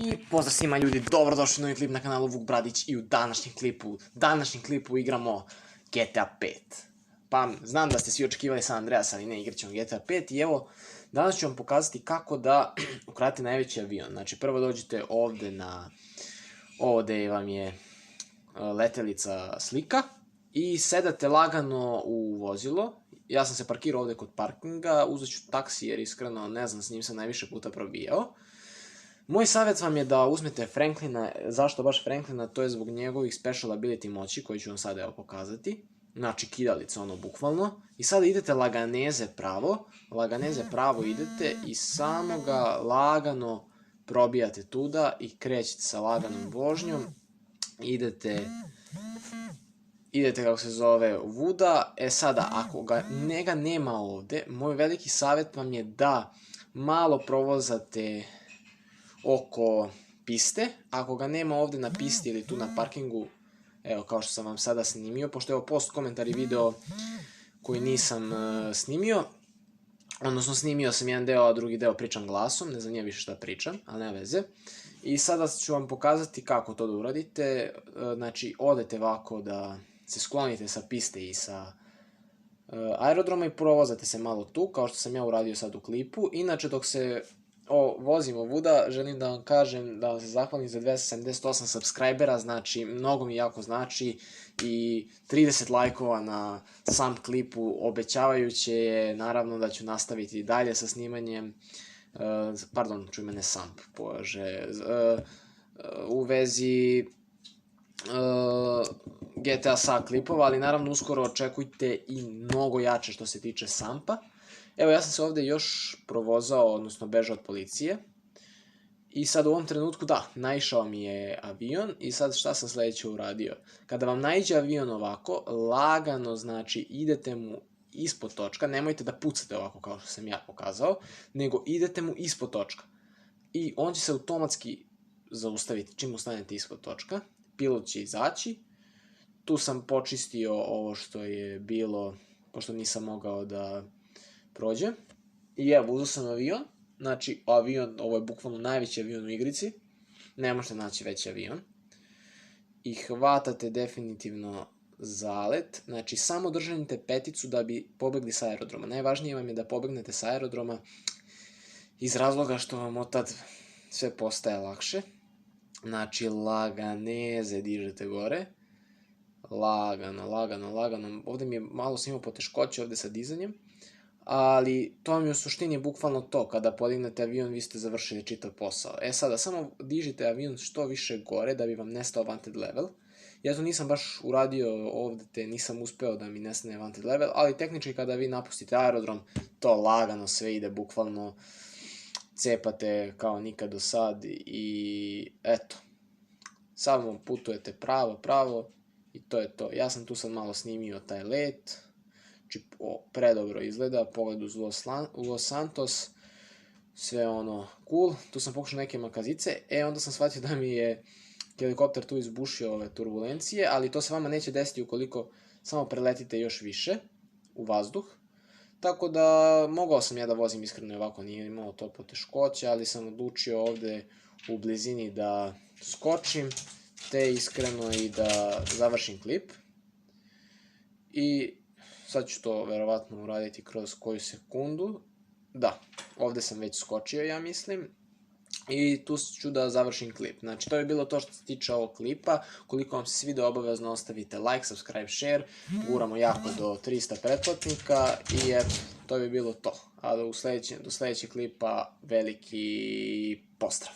I pozdrav svima ljudi, dobrodošli u novi klip na kanalu Vuk Bradić i u današnjem klipu igramo GTA 5. Pa znam da ste svi očekivali San Andreas, ali ne, igrat ćemo GTA 5 i evo, danas ću vam pokazati kako da ukradete najveći avion. Znači prvo dođete ovde na ovo gde vam je letelica slika i sedate lagano u vozilo. Ja sam se parkirao ovde kod parkinga, uzet ću taksi jer iskreno ne znam, s njim sam najviše puta probijao. Moj savjet vam je da uzmete Franklina. Zašto baš Franklina? To je zbog njegovih special ability moći koji ću vam sada evo pokazati. Znači kidalice, ono bukvalno. I sada idete laganeze pravo idete i samo ga lagano probijate tuda i krećete sa laganom vožnjom. Idete kako se zove vuda. E sada, ako njega nema ovde, moj veliki savjet vam je da malo provozate oko piste. Ako ga nema ovde na pisti ili tu na parkingu, evo kao što sam vam sada snimio, pošto je ovo post komentar i video koji nisam snimio, odnosno snimio sam jedan deo, a drugi deo pričam glasom, ne znam nije više šta pričam, ali nema veze. I sada ću vam pokazati kako to da uradite. Znači odete ovako da se sklonite sa piste i sa aerodroma i provozate se malo tu, kao što sam ja uradio sad u klipu. Inače dok se vozimo vuda, želim da vam kažem da vam se zahvalim za 278 subscribera, znači mnogo mi jako znači, i 30 lajkova na sam klipu obećavajuće je, naravno da ću nastaviti dalje sa snimanjem, pardon, čuj mene Samp, bože, u vezi GTA sa klipova, ali naravno uskoro očekujte i mnogo jače što se tiče Sampa. Evo ja sam se ovde još provozao, odnosno bežao od policije. I sad u ovom trenutku, da, naišao mi je avion i sad šta sam sledeće uradio? Kada vam naiđe avion ovako, lagano, znači idete mu ispod točka, nemojte da pucate ovako kao što sam ja pokazao, nego idete mu ispod točka. I on će se automatski zaustaviti čim ustanete ispod točka, pilot će izaći. Tu sam počistio ovo što je bilo, pošto nisam mogao da prođem. I evo, uzeo sam avion. Znači, avion, ovo je bukvalno najveći avion u igrici. Ne možete naći veći avion. I hvatate definitivno zalet. Znači, samo držanite peticu da bi pobegli sa aerodroma. Najvažnije vam je da pobegnete sa aerodroma iz razloga što vam od tad sve postaje lakše. Znači, laganeze dižete gore. Lagano. Ovde mi je malo sam imao poteškoće ovde sa dizanjem. Ali to vam je u suštini bukvalno to, kada podignete avion vi ste završili čitav posao. E sada, samo dižite avion što više gore da bi vam nestao wanted level. Ja to nisam baš uradio ovde, te nisam uspeo da mi nestane wanted level, ali tehnički kada vi napustite aerodrom, to lagano sve ide, bukvalno cepate kao nikad do sad i eto. Samo putujete pravo i to je to. Ja sam tu sad malo snimio taj let. Znači, predobro izgleda, pogled uz Los Santos, sve ono cool. Tu sam pokušao neke makazice, onda sam shvatio da mi je helikopter tu izbušio ove turbulencije, ali to se vama neće desiti ukoliko samo preletite još više u vazduh. Tako da, mogao sam ja da vozim iskreno ovako, nije imao to poteškoće, ali sam odlučio ovde u blizini da skočim, te iskreno i da završim klip. I sad ću to verovatno uraditi kroz koju sekundu. Da, ovde sam već skočio, ja mislim. I tu ću da završim klip. Znači, to je bilo to što se tiče ovog klipa. Koliko vam se svideo, obavezno ostavite like, subscribe, share. Guramo jako do 300 pretplatnika. I eto, to bi bilo to. A do sledećeg klipa veliki pozdrav.